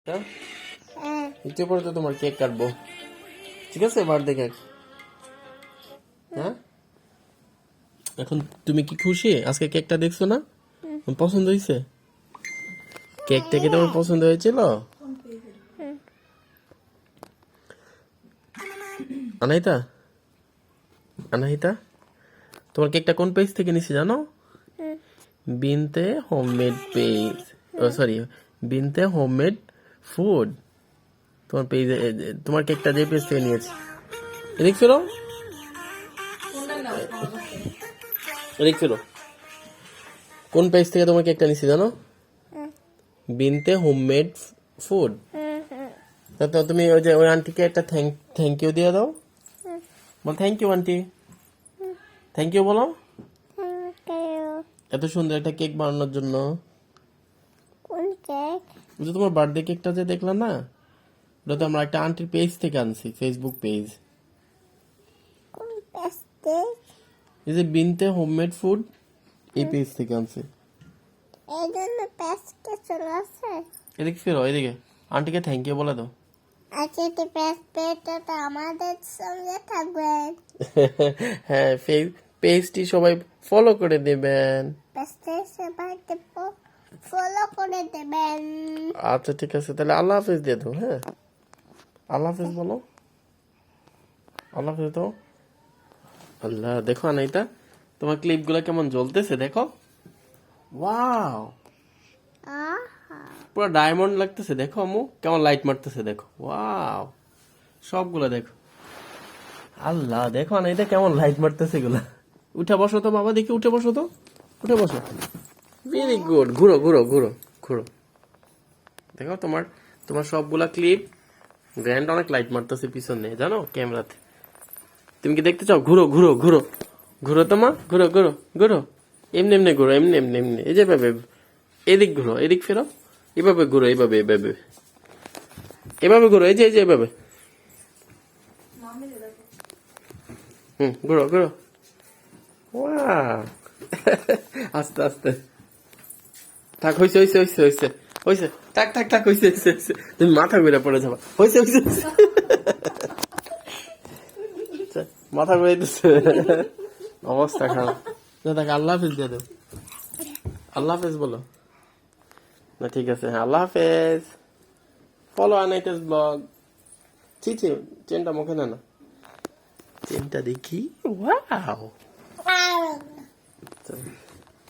হ্যাঁ, একটু পরে তো তোমার কেক কাটবো, ঠিক আছে? Birthday cake. হ্যাঁ, এখন তুমি কি খুশি? আজকে কেকটা দেখছো না? পছন্দ হয়েছে? কেকটা কি তোমার পছন্দ হয়েছিল? আনাইতা, আনাহিতা, তোমার কেকটা কোন পেজ থেকে নিছি জানো? বিনতে হোমমেড পেজ, ও সরি, বিনতে হোমমেড ফুড। তোমার পেজে, তোমার কেকটা যে পেজ থেকে নিয়েছি। এদিক ফেরো, এদিক ফেরো। কোন পেজ থেকে তোমার কেকটা নিছি জানো? বিনতে হোমমেড ফুড। তো তুমি ওই যে ওই আন্টিকে একটা থ্যাংক ইউ দিয়ে দাও। বল thank you aunty, thank you বলো এত সুন্দর একটা কেক বানানোর জন্য। কোন কেক? ওই যে তোমার বার্থডে কেকটা যে দেখলাম না, ওটা তো আমরা একটা আন্টির পেজ থেকে আনছি, ফেসবুক পেজ। কোন পেস্টে? এই যে বিনতে হোমমেড ফুড, এই পেজ থেকে আনছি। এই জন্য পেস্টে চলে আসে। এদিকে ফেরো, এদিকে আন্টিকে থ্যাংক ইউ বলে দাও। আজকে একটি পেস্ট পেতে তো আমাদের সঙ্গে থাকবেন। হ্যাঁ, পেজটি সবাই ফলো করে দেবেন। পেস্টে সবাইকে ফলো করে দেবেন। আচ্ছা ঠিক আছে, তাহলে আল্লাহ হাফেজ দিয়ে দাও। হ্যাঁ, আল্লাহ হাফেজ বলো, আল্লাহ হাফেজ দাও। আল্লাহ, দেখো আনাইতা, তোমার ক্লিপ গুলা কেমন জ্বলতেছে দেখো। ওয়াও, আহা, পুরো ডায়মন্ড লাগতেছে দেখো। আমু কেমন লাইট মারতেছে দেখো। ওয়াও, সবগুলা দেখো। আল্লাহ, দেখো আনাইতা কেমন লাইট মারতেছে এগুলা। উঠে বসো তো বাবা, দেখি উঠে বসো তো, উঠে বসো। ভেরি গুড, ঘুরো ঘুরো ঘুরো ঘুরো। দেখো তোমার তোমার সবগুলা ক্লিপ গ্র্যান্ড অনেক লাইট মারতেছে পিছনে, জানো ক্যামেরাতে। তুমি কি দেখতে চাও? ঘুরো ঘুরো ঘুরো ঘুরো তো মা, ঘুরো ঘুরো ঘুরো। এমনি এমনি ঘুরো, এমনি এমনি এমনি, এই যে এভাবে। এদিক ঘুরো, এদিক ফেরো, এভাবে ঘুরো, এভাবে এভাবে এভাবে ঘুরো, এই যে এই যে এভাবে। ঘুরো ঘুরো। ওয়াও, আস্তে আস্তে। থাক, হইছে হইছে হইছে হইছে হইছে, থাক থাক থাক, হইছে হইছে হইছে। তুমি মাথা ঘুরে পড়ে যাবা। হইছে হইছে হইছে। মাথা ঘুরে দিচ্ছে, অবস্থা খারাপ। দেখ, আল্লাহ হাফেজ দিয়ে দেব। আল্লাহ হাফেজ বলো না, ঠিক আছে, হ্যাঁ আল্লাহ হাফেজ। ফলো আনাইতেস ব্লগ। ছি ছি, চেনটা মুখে না, না চেনটা দেখি। ওয়াও, আহ।